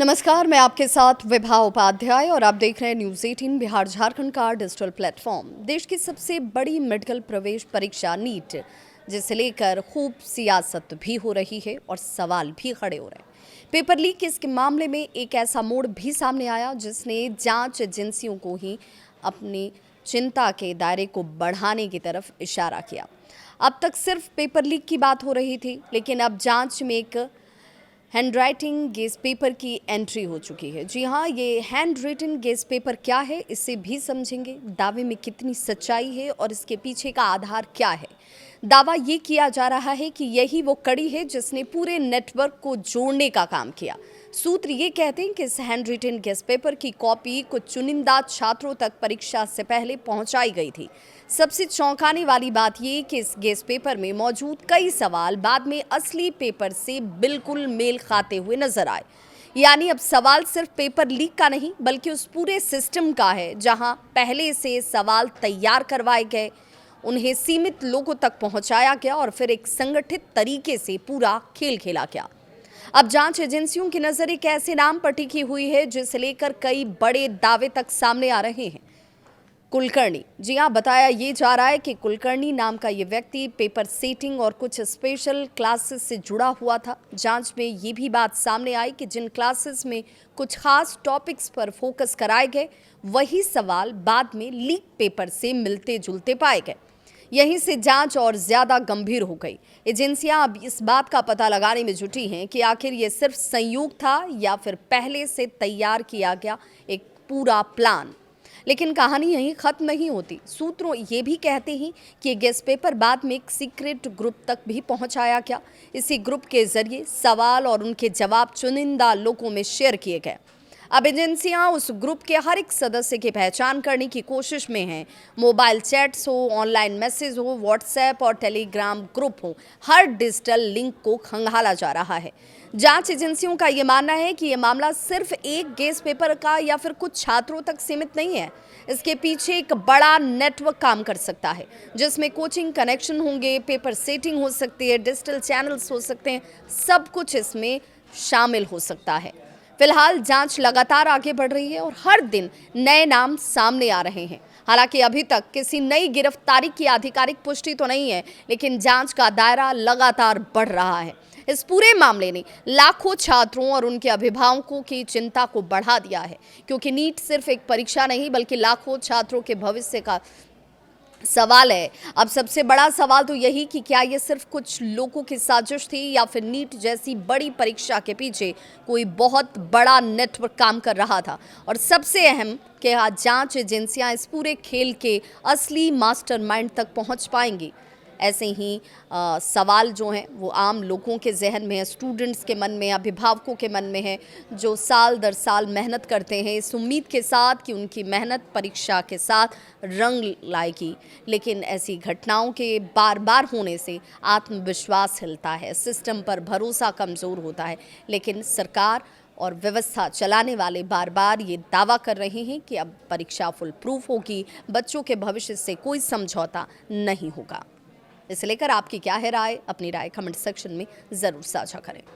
नमस्कार, मैं आपके साथ विभा उपाध्याय और आप देख रहे हैं न्यूज़ 18 बिहार झारखंड का डिजिटल प्लेटफॉर्म। देश की सबसे बड़ी मेडिकल प्रवेश परीक्षा नीट, जिसे लेकर खूब सियासत भी हो रही है और सवाल भी खड़े हो रहे हैं। पेपर लीक के मामले में एक ऐसा मोड़ भी सामने आया जिसने जांच एजेंसियों को ही अपनी चिंता के दायरे को बढ़ाने की तरफ इशारा किया। अब तक सिर्फ पेपर लीक की बात हो रही थी, लेकिन अब जांच में एक हैंडराइटिंग गेस पेपर की एंट्री हो चुकी है। जी हाँ, ये हैंड रिटन गेस पेपर क्या है, इससे भी समझेंगे। दावे में कितनी सच्चाई है और इसके पीछे का आधार क्या है। दावा ये किया जा रहा है कि यही वो कड़ी है जिसने पूरे नेटवर्क को जोड़ने का काम किया। सूत्र ये कहते हैं कि इस हैंड रिटन गेस पेपर की कॉपी कुछ चुनिंदा छात्रों तक परीक्षा से पहले पहुंचाई गई थी। सबसे चौंकाने वाली बात ये कि इस गेस पेपर में मौजूद कई सवाल बाद में असली पेपर से बिल्कुल मेल खाते हुए नजर आए। यानी अब सवाल सिर्फ पेपर लीक का नहीं, बल्कि उस पूरे सिस्टम का है जहां पहले से सवाल तैयार करवाए गए, उन्हें सीमित लोगों तक पहुंचाया गया और फिर एक संगठित तरीके से पूरा खेल खेला गया। अब जांच एजेंसियों की नजर एक ऐसे नाम पर टिकी हुई है जिसे लेकर कई बड़े दावे तक सामने आ रहे हैं। कुलकर्णी, जी हाँ, बताया ये जा रहा है कि कुलकर्णी नाम का ये व्यक्ति पेपर सेटिंग और कुछ स्पेशल क्लासेस से जुड़ा हुआ था। जांच में ये भी बात सामने आई कि जिन क्लासेस में कुछ खास टॉपिक्स पर फोकस कराए गए, वही सवाल बाद में लीक पेपर से मिलते जुलते पाए गए। यहीं से जांच और ज्यादा गंभीर हो गई। एजेंसियां अब इस बात का पता लगाने में जुटी हैं कि आखिर ये सिर्फ संयोग था या फिर पहले से तैयार किया गया एक पूरा प्लान। लेकिन कहानी यहीं खत्म नहीं होती। सूत्रों ये भी कहते हैं कि ये गेस पेपर बाद में एक सीक्रेट ग्रुप तक भी पहुंचाया गया। इसी ग्रुप के जरिए सवाल और उनके जवाब चुनिंदा लोगों में शेयर किए गए। अब एजेंसियां उस ग्रुप के हर एक सदस्य की पहचान करने की कोशिश में हैं। मोबाइल चैट्स हो, ऑनलाइन मैसेज हो, व्हाट्सएप और टेलीग्राम ग्रुप हो, हर डिजिटल लिंक को खंगाला जा रहा है। जांच एजेंसियों का ये मानना है कि ये मामला सिर्फ एक गेस पेपर का या फिर कुछ छात्रों तक सीमित नहीं है। इसके पीछे एक बड़ा नेटवर्क काम कर सकता है, जिसमें कोचिंग कनेक्शन होंगे, पेपर सेटिंग हो सकती है, डिजिटल चैनल्स हो सकते हैं, सब कुछ इसमें शामिल हो सकता है। फिलहाल जांच लगातार आगे बढ़ रही है और हर दिन नए नाम सामने आ रहे हैं। हालांकि अभी तक किसी नई गिरफ्तारी की आधिकारिक पुष्टि तो नहीं है, लेकिन जांच का दायरा लगातार बढ़ रहा है। इस पूरे मामले ने लाखों छात्रों और उनके अभिभावकों की चिंता को बढ़ा दिया है, क्योंकि नीट सिर्फ एक परीक्षा नहीं, बल्कि लाखों छात्रों के भविष्य का सवाल है। अब सबसे बड़ा सवाल तो यही कि क्या ये सिर्फ कुछ लोगों की साजिश थी या फिर नीट जैसी बड़ी परीक्षा के पीछे कोई बहुत बड़ा नेटवर्क काम कर रहा था। और सबसे अहम कि आज जांच एजेंसियां इस पूरे खेल के असली मास्टरमाइंड तक पहुंच पाएंगी। ऐसे ही सवाल जो हैं वो आम लोगों के जहन में है, स्टूडेंट्स के मन में, अभिभावकों के मन में है, जो साल दर साल मेहनत करते हैं इस उम्मीद के साथ कि उनकी मेहनत परीक्षा के साथ रंग लाएगी। लेकिन ऐसी घटनाओं के बार बार होने से आत्मविश्वास हिलता है, सिस्टम पर भरोसा कमज़ोर होता है। लेकिन सरकार और व्यवस्था चलाने वाले बार बार ये दावा कर रहे हैं कि अब परीक्षा फुल प्रूफ होगी, बच्चों के भविष्य से कोई समझौता नहीं होगा। इसे लेकर आपकी क्या है राय? अपनी राय कमेंट सेक्शन में ज़रूर साझा करें।